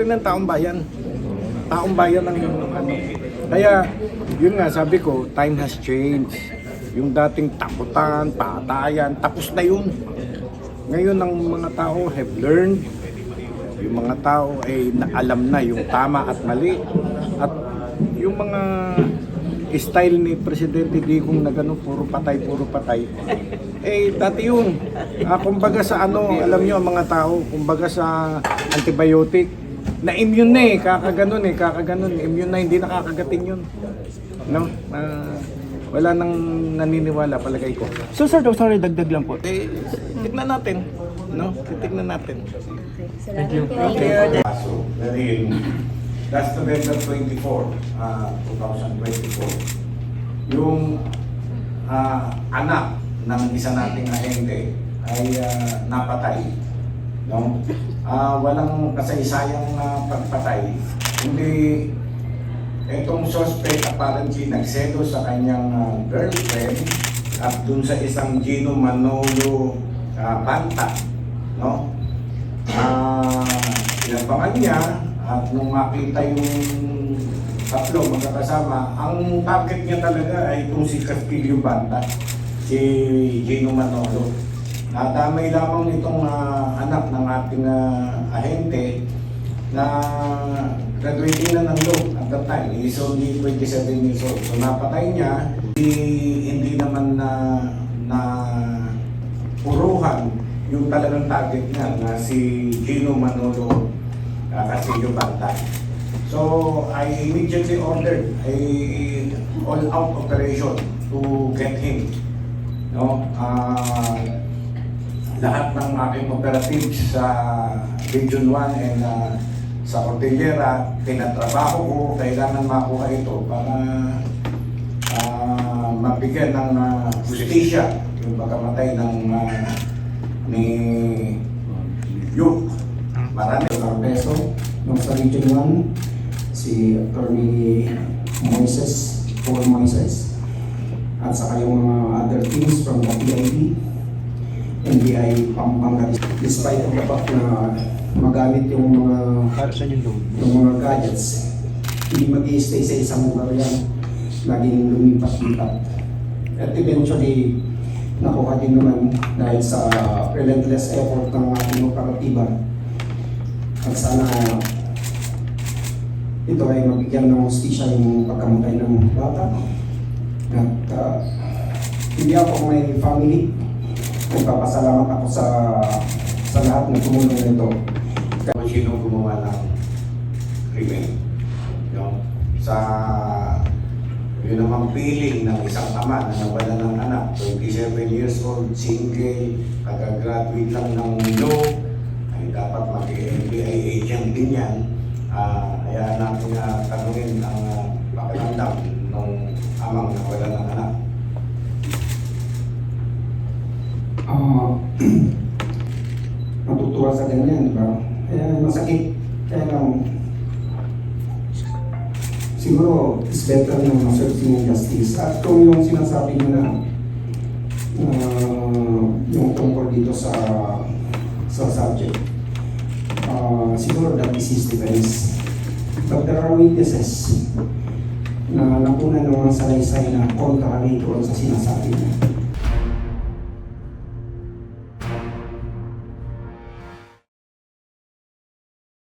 rin ng taong bayan. Taong bayan ang ano. Kaya, yun nga, sabi ko, time has changed. Yung dating takutan, patayan, tapos na yun. Ngayon, ang mga tao have learned. Yung mga tao ay alam na yung tama at mali. At yung mga style ni Presidente Digong na gano'n, puro patay. Eh, dati yun. Kumbaga sa ano, alam nyo ang mga tao, kumbaga sa antibiotic, na-immune na kakaganon, immune na, hindi nakakagating yun. No? Wala nang naniniwala, palagay ko. So sir, sorry, dagdag lang po. Eh, tignan natin. No? Titignan natin. Thank you. Okay. So, last November 24, 2024, yung anak ng isa nating ahente ay napatay. No? Walang kasaysayang pagpatay. Hindi itong suspect apparently nagselo sa kanyang girlfriend at dun sa isang Gino Manolo Banta. No? Inabangan niya at nung makita yung tatlo magkakasama, ang target niya talaga ay itong si Castillo Banta, si Gino Manolo. Nadamay lamang nitong anak ng ating ahente na graduating na ng law at that time. He is only 27 years old. So napatay niya, hindi naman na puruhan yung talagang target niya na si Gino Manolo Castillo Banta. So I immediately ordered a all-out operation to get him. No? Lahat ng aking operatives sa Region 1 and sa Cordillera, tinatrabaho ko, kailangan makuha ito para mabigyan ng justisya yung pagkamatay ng ni Yuke. Marami. Carpeso, yung sa Region 1, si Attorney Moises, Paul Moises, at saka yung mga other teams from the PID, NBI Pampanga. Despite of the fact na magamit yung mga gadgets, hindi mag-i-stay sa isang lugar yan, laging lumipat-lipat. At eventually, nakuha din naman dahil sa relentless effort ng ating operatiba. At sana ito ay mabigyan ng hustisya yung pagkamatay ng bata. At hindi ako may family. Nagpapasalamat ako sa lahat na tumulong nito. Kung sino gumawa ng krimen. No? Sa yun namang feeling ng isang ama na nawala ng anak, 27 years old, single, kagagraduate lang ng law, ay dapat mag-NBI agent din yan. Kaya natin tanungin ang pakiramdam ng amang nawala ng anak. Natutuwa sa ganyan, di ba? Kaya masakit. Kaya lang, siguro, it's better na ma-searching ng justice. At kung yung sinasabi nyo na yung tungkol dito sa subject, siguro that is his defense. But there are witnesses na napunan ng mga salaysay na contrary doon sa sinasabi niya.